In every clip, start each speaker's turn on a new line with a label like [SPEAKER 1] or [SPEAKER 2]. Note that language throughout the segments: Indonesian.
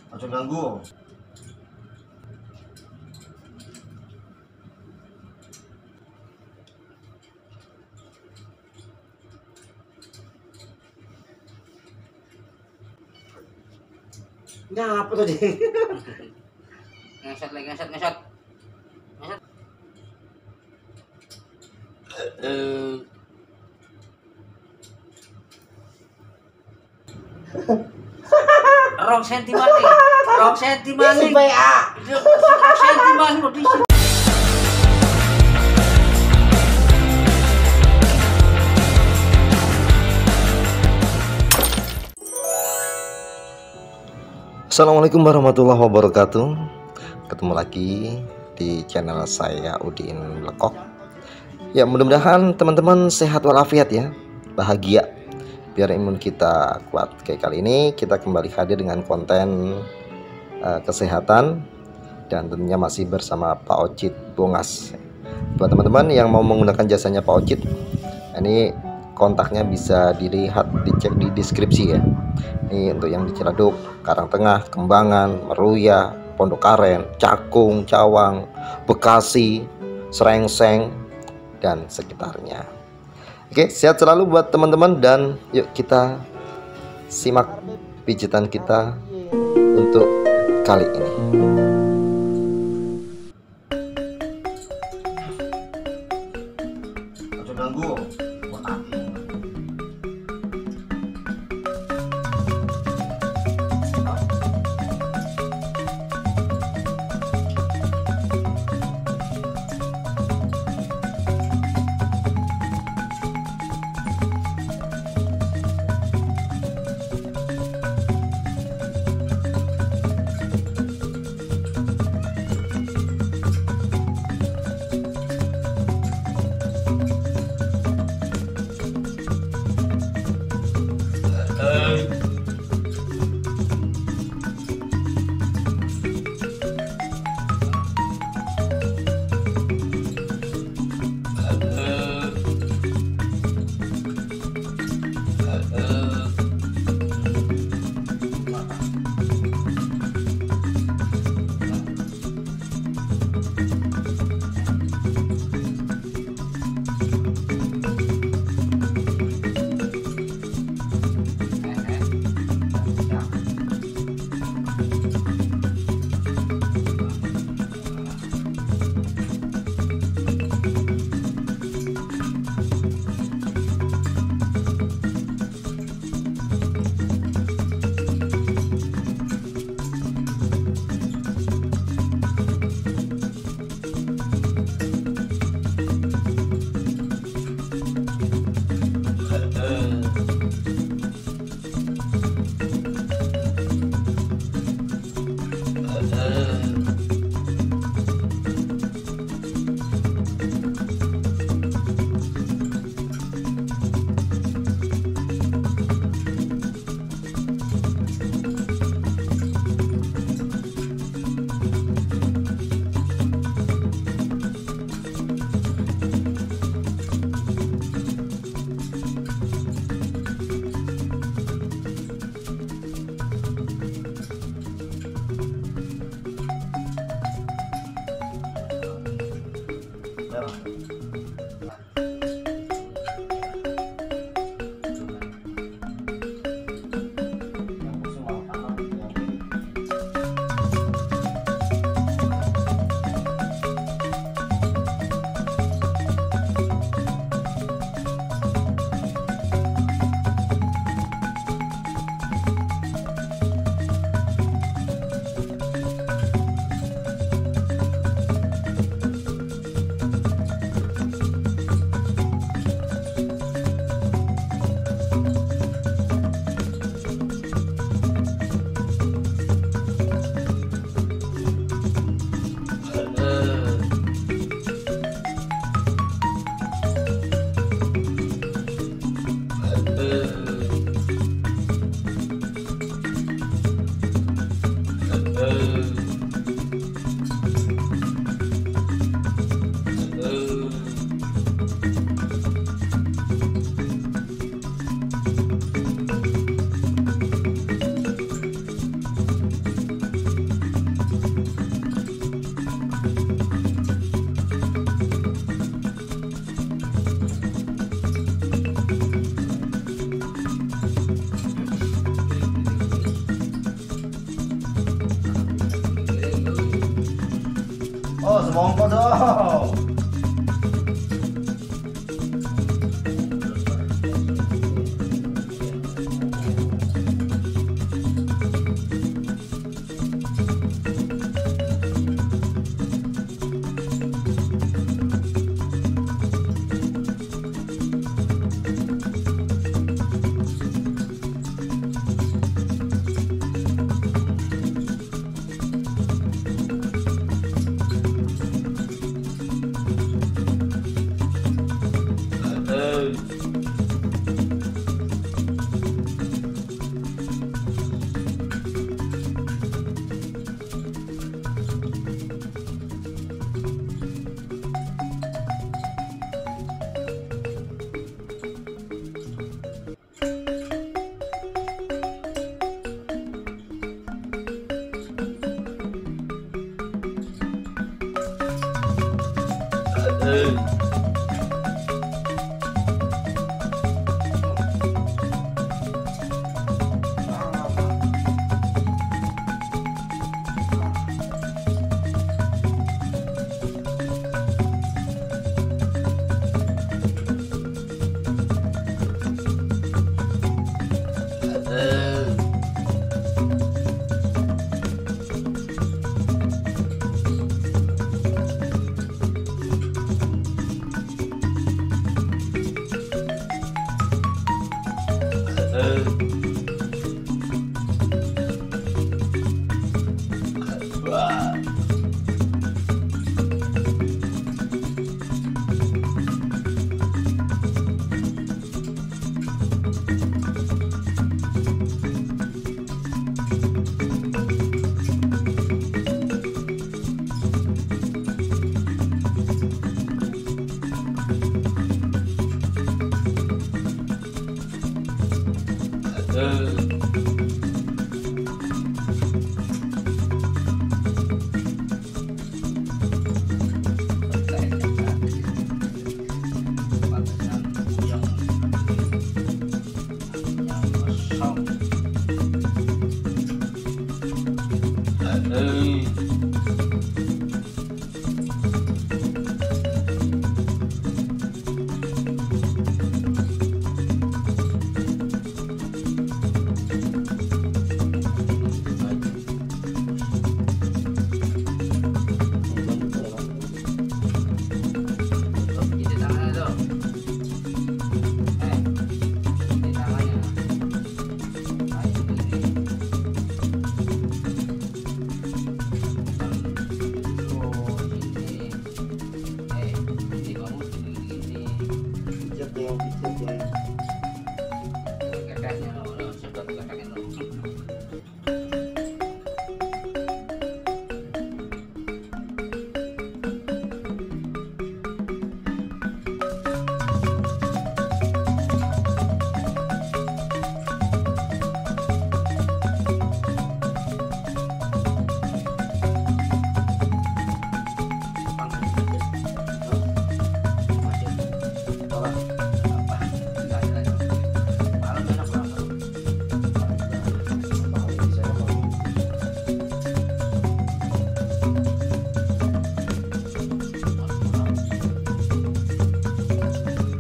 [SPEAKER 1] Langsung ganggu.
[SPEAKER 2] Nyapa tadi?
[SPEAKER 3] Ngeset lagi, ngeset. Rong senti maning.
[SPEAKER 2] Isi PA.
[SPEAKER 3] Rong senti maning kok disi.
[SPEAKER 1] Assalamualaikum warahmatullahi wabarakatuh. Ketemu lagi di channel saya Udin Blekok. Ya, mudah-mudahan teman-teman sehat walafiat ya, bahagia, biar imun kita kuat. Kayak kali ini kita kembali hadir dengan konten kesehatan dan tentunya masih bersama Pak Ocit Bongas. Buat teman-teman yang mau menggunakan jasanya Pak Ocit, ini kontaknya bisa dilihat, dicek di deskripsi ya. Ini untuk yang di Ciledug, Karang Tengah, Kembangan, Wilayah, Pondok Aren, Cakung, Cawang, Bekasi, Srengseng, dan sekitarnya. Oke, sehat selalu buat teman-teman dan yuk kita simak pijitan kita untuk kali ini. Langsung ganggu.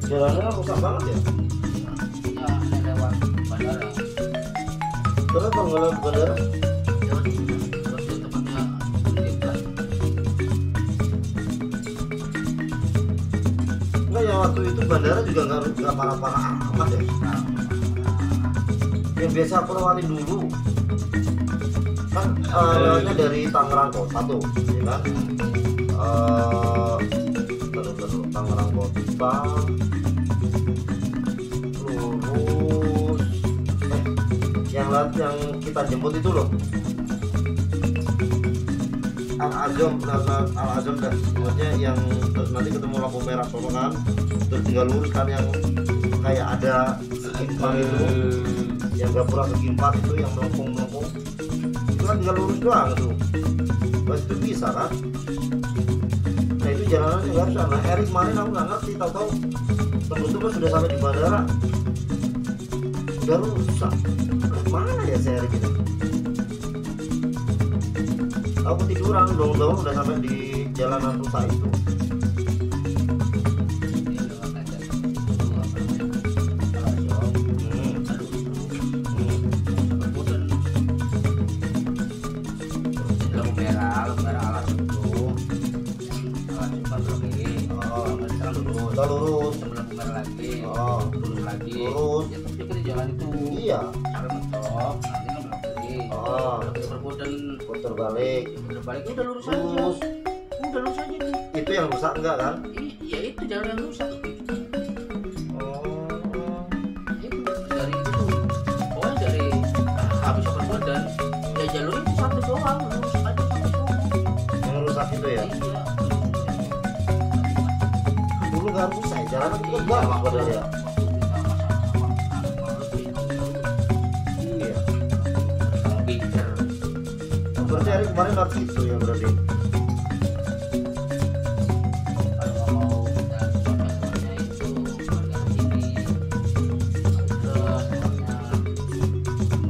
[SPEAKER 1] Jalannya rusak banget ya?
[SPEAKER 3] Ya, ada lewat bandara.
[SPEAKER 1] Kenapa nggak lewat bandara?
[SPEAKER 3] Lewat sini, lewat sini tempatnya Akibat.
[SPEAKER 1] Enggak ya, waktu itu bandara juga nggak parah-parah amat ya? Yang biasa aku lewatin dulu kan lewatnya dari Tangerang Kota tuh, ya kan? Terus Tangerang Kota lurus, yang kita jemput itu loh, Al-Azam dah, maksudnya yang terus nanti ketemu lampu merah sono kan, terus tinggal lurus kan yang kayak ada segimpang itu, yang gapura segimpang itu yang melengkung itu kan tinggal lurus doang tuh, pas itu bisa kan. Nah itu jalanannya nggak harus. Nah Erik kemarin aku nggak ngerti, tahu-tahu temen-temen sudah sampai di bandara udah rusak. Mana ya si Erik ini? Aku tiduran, bangun-bangun udah sampai di jalanan rusak itu. Lurus
[SPEAKER 3] Sebelum merah lagi,
[SPEAKER 1] Oh.
[SPEAKER 3] lurus lagi.
[SPEAKER 1] Lurus.
[SPEAKER 3] Ya, tapi kan di jalan itu.
[SPEAKER 1] Iya.
[SPEAKER 3] Sampai mentok, nanti kan belok kiri.
[SPEAKER 1] Oh.
[SPEAKER 3] Belok kiri perbudan.
[SPEAKER 1] Putar balik.
[SPEAKER 3] Udah balik udah lurus
[SPEAKER 1] Lurus.
[SPEAKER 3] aja. Udah lurus aja.
[SPEAKER 1] Itu yang rusak enggak kan?
[SPEAKER 3] Ya itu jalan yang rusak.
[SPEAKER 1] Oh.
[SPEAKER 3] Itu dari itu tuh. Pokoknya dari habis perbudan, ya jalur itu satu doang, lurus aja sampai sono.
[SPEAKER 1] Yang rusak itu ya?
[SPEAKER 3] Iya.
[SPEAKER 1] Dulu nggak rusak, jalanan itu bagus padahal ya. Iya. Berarti hari kemarin lewat situ ya berarti.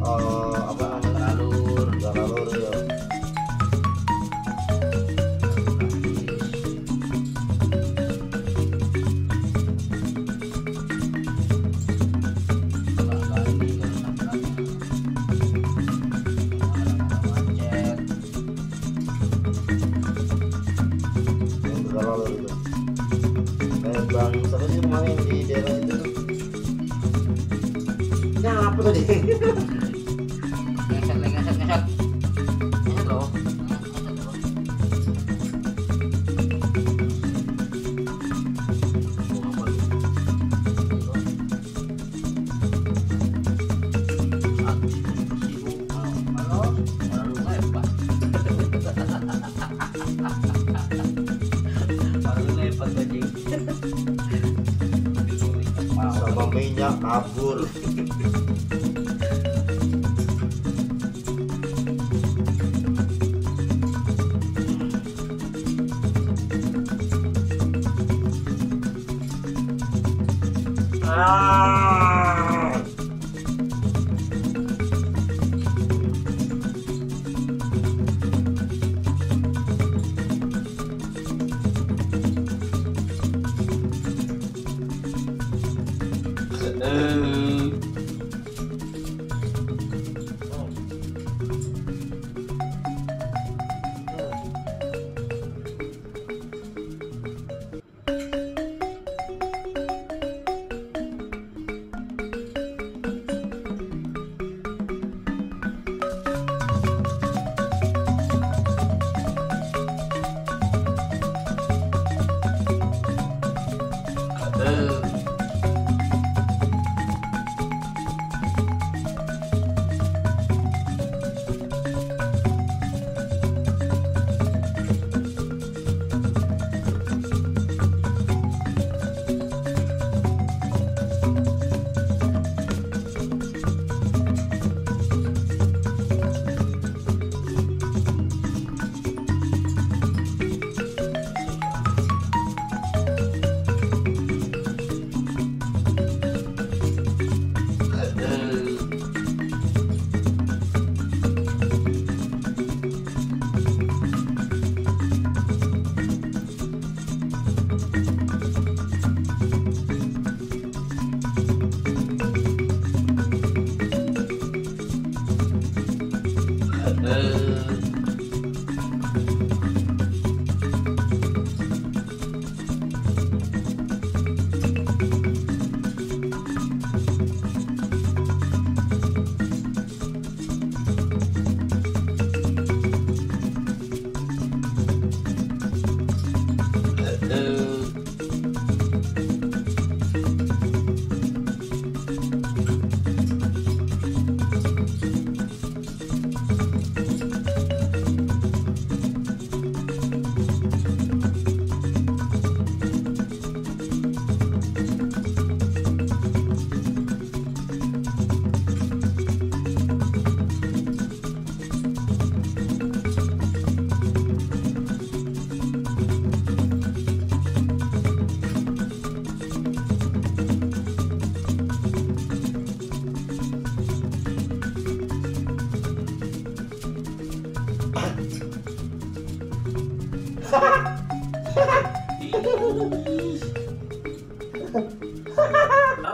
[SPEAKER 1] Apa namanya? Jalur ya. kabur.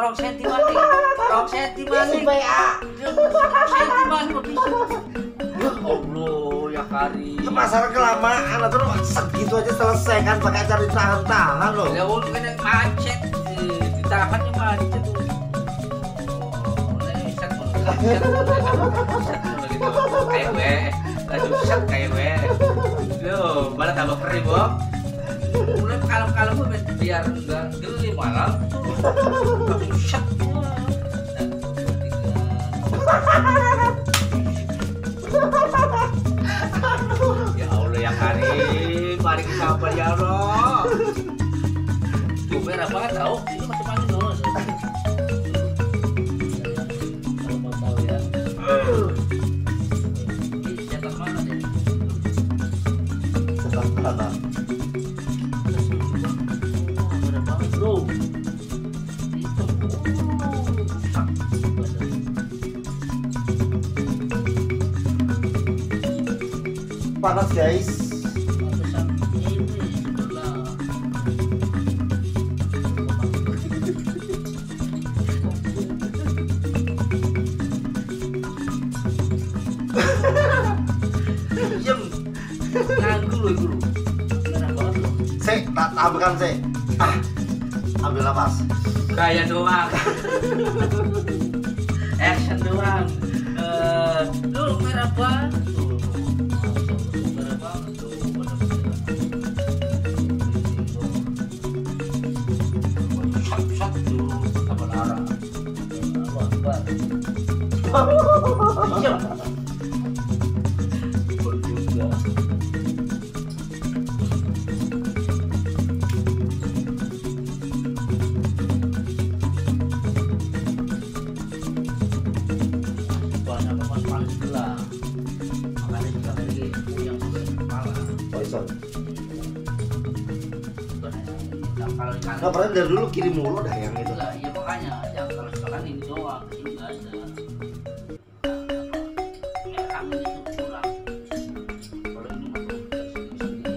[SPEAKER 3] Rong sentiman nih, rong sentiman nih. Rong sentiman kok bisa. Ya Allah, ya kari.
[SPEAKER 1] Itu masalah kelamaan atau segitu aja selesai kan pakai cari tahan-tahan loh.
[SPEAKER 3] Ya udah kena macet, ditahannya macet tuh. Kayak gue, aduh set kayak gue. Loh, malah tambah perih bok. Mulai kalem-kalem gue biar enggak geli malam. Langsung set. Ya Allah ya Karim, mari kita sabar ya Allah. Tuh merah banget tau, ini masih panik dulu. Kalau mau tahu ya. Ini jatah mana nih?
[SPEAKER 1] Sebelah kanan.
[SPEAKER 3] Merah banget bro.
[SPEAKER 1] Panas guys.
[SPEAKER 3] Guru.
[SPEAKER 1] Sek, tak tabrakan sek. Ambil nafas.
[SPEAKER 3] Gaya doang. Action doang. Lu merah banget. Merah banget tuh. Sat dulu sama Lara. Iya. Juga. soalnya apa paling sebelah. Makanya juga lagi yang sampai kepala.
[SPEAKER 1] Oh, iso.
[SPEAKER 3] Kalau ikan
[SPEAKER 1] Nggak pernah dari dulu kirim mulu dah yang itu.
[SPEAKER 3] enggak, iya makanya yang kalau misalkan ini doang, ini enggak ada. Merah ini tuh kurang. Kalau ini masuk dari sini.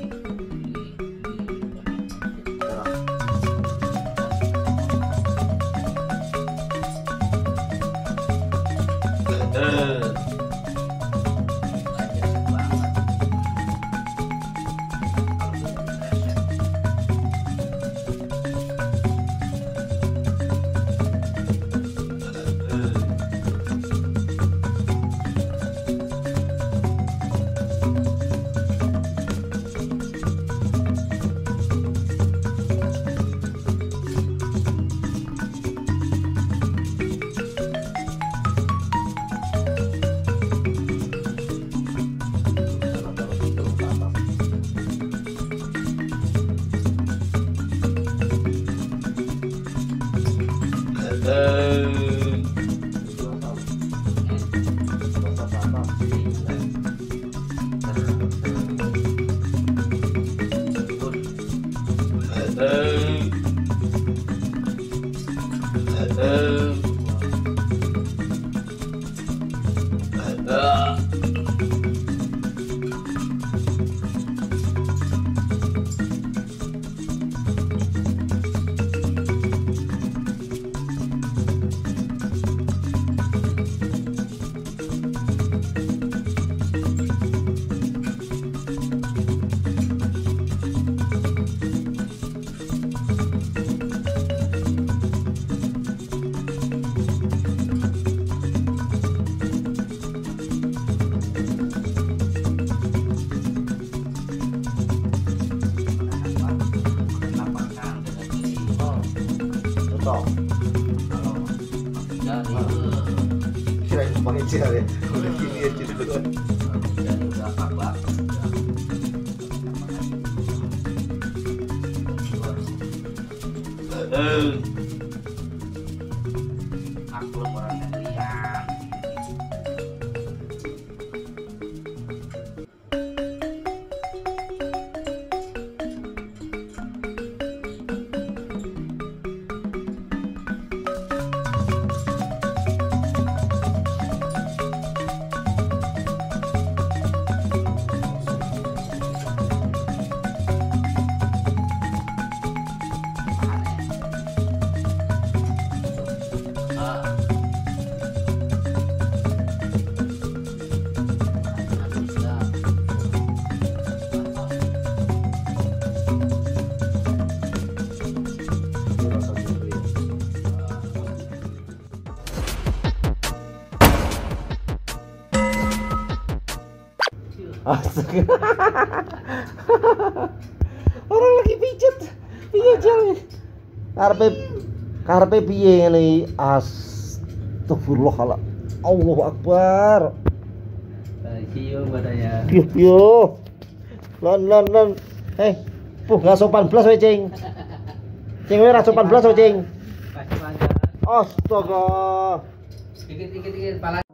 [SPEAKER 1] Kirain pakai jar ya, udah gini aja dulu.
[SPEAKER 3] Maklum orang negerian.
[SPEAKER 1] Astaga. Orang lagi pijet nih. Karpe piye ngene? Astagfirullah. Allahu Akbar.
[SPEAKER 3] Yo badanya.
[SPEAKER 1] Yo. Lon. Gak sopan blas we, Cing. Cing we ra sopan blas we, Cing.
[SPEAKER 3] Kasih pangkat.
[SPEAKER 1] Astaga.
[SPEAKER 3] Dikit pala.